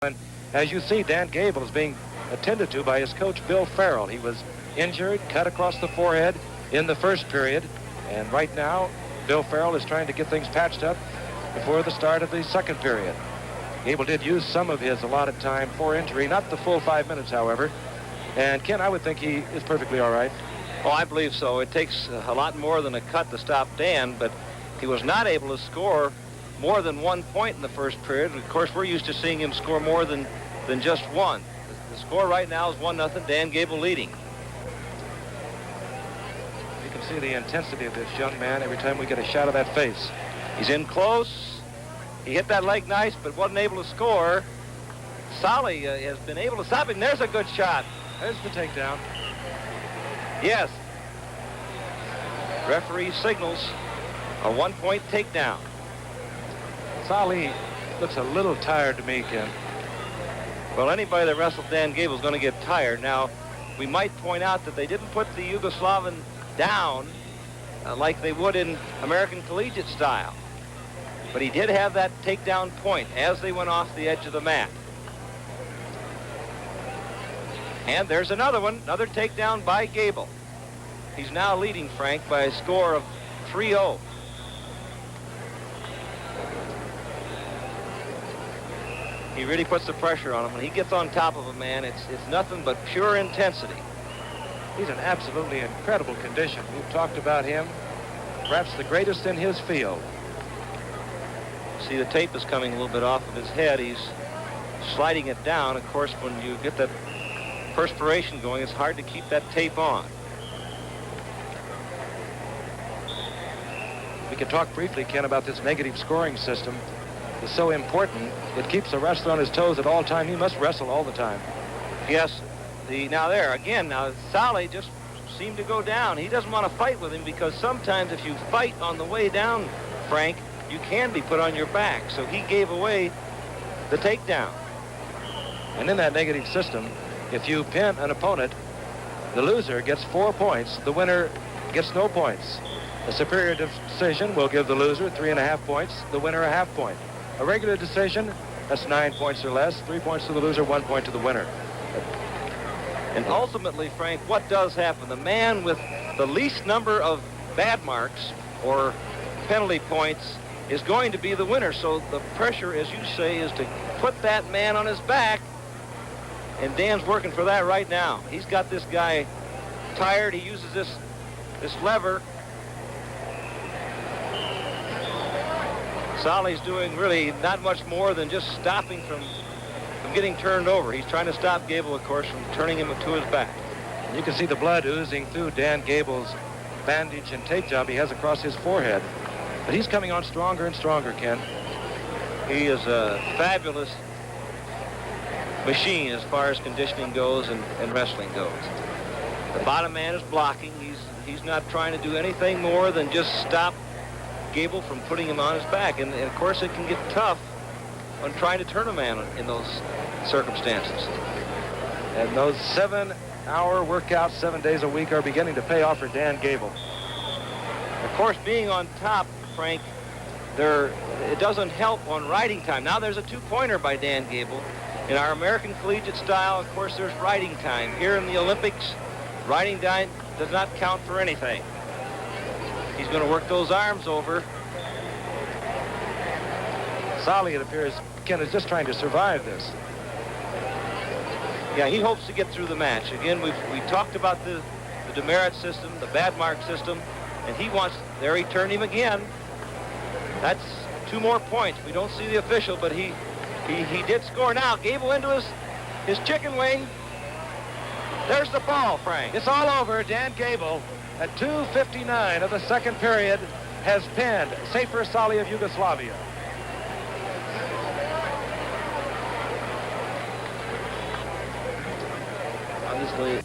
And as you see, Dan Gable is being attended to by his coach, Bill Farrell. He was injured, cut across the forehead in the first period. And right now, Bill Farrell is trying to get things patched up before the start of the second period. Gable did use some of his allotted time for injury, not the full 5 minutes, however. And Ken, I would think he is perfectly all right. Oh, I believe so. It takes a lot more than a cut to stop Dan, but he was not able to score more than 1 point in the first period. Of course, we're used to seeing him score more than just one. The score right now is 1-0, Dan Gable leading. You can see the intensity of this young man every time we get a shot of that face. He's in close. He hit that leg nice, but wasn't able to score. Sali has been able to stop him. There's a good shot. There's the takedown. Yes. Referee signals a 1-point takedown. Sali looks a little tired to me, Ken. Well, anybody that wrestled Dan Gable is going to get tired. Now, we might point out that they didn't put the Yugoslavian down like they would in American collegiate style. But he did have that takedown point as they went off the edge of the mat. And there's another one, another takedown by Gable. He's now leading, Frank, by a score of 3-0. He really puts the pressure on him. When he gets on top of a man, it's nothing but pure intensity. He's in absolutely incredible condition. We've talked about him, perhaps the greatest in his field. See, the tape is coming a little bit off of his head. He's sliding it down. Of course, when you get that perspiration going, it's hard to keep that tape on. We can talk briefly, Ken, about this negative scoring system. It's so important. It keeps the wrestler on his toes at all time. He must wrestle all the time. Yes. Now Sali just seemed to go down. He doesn't want to fight with him because sometimes if you fight on the way down, Frank, you can be put on your back. So he gave away the takedown. And in that negative system, if you pin an opponent, the loser gets 4 points. The winner gets no points. A superior decision will give the loser 3.5 points, the winner a half point. A regular decision, that's 9 points or less, 3 points to the loser, 1 point to the winner. And ultimately, Frank, what does happen? The man with the least number of bad marks or penalty points is going to be the winner. So the pressure, as you say, is to put that man on his back. And Dan's working for that right now. He's got this guy tired. He uses this lever. Sali's doing really not much more than just stopping from getting turned over. He's trying to stop Gable, of course, from turning him to his back. You can see the blood oozing through Dan Gable's bandage and tape job he has across his forehead. But he's coming on stronger and stronger, Ken. He is a fabulous machine as far as conditioning goes and wrestling goes. The bottom man is blocking. He's not trying to do anything more than just stop Gable from putting him on his back. And of course, it can get tough on trying to turn a man in those circumstances. And those 7-hour workouts 7 days a week are beginning to pay off for Dan Gable. Of course, being on top, Frank, it doesn't help on riding time. Now there's a 2-pointer by Dan Gable. In our American collegiate style, of course, there's riding time. Here in the Olympics, riding time does not count for anything. He's going to work those arms over. Sali, it appears, Ken, is just trying to survive this. Yeah, he hopes to get through the match. Again, we talked about the demerit system, the bad mark system, and he wants, there he turned him again. That's 2 more points. We don't see the official, but he did score. Now, Gable into his chicken wing. There's the ball, Frank. It's all over. Dan Gable, at 2:59 of the second period, has pinned Sefer Sali of Yugoslavia. Obviously.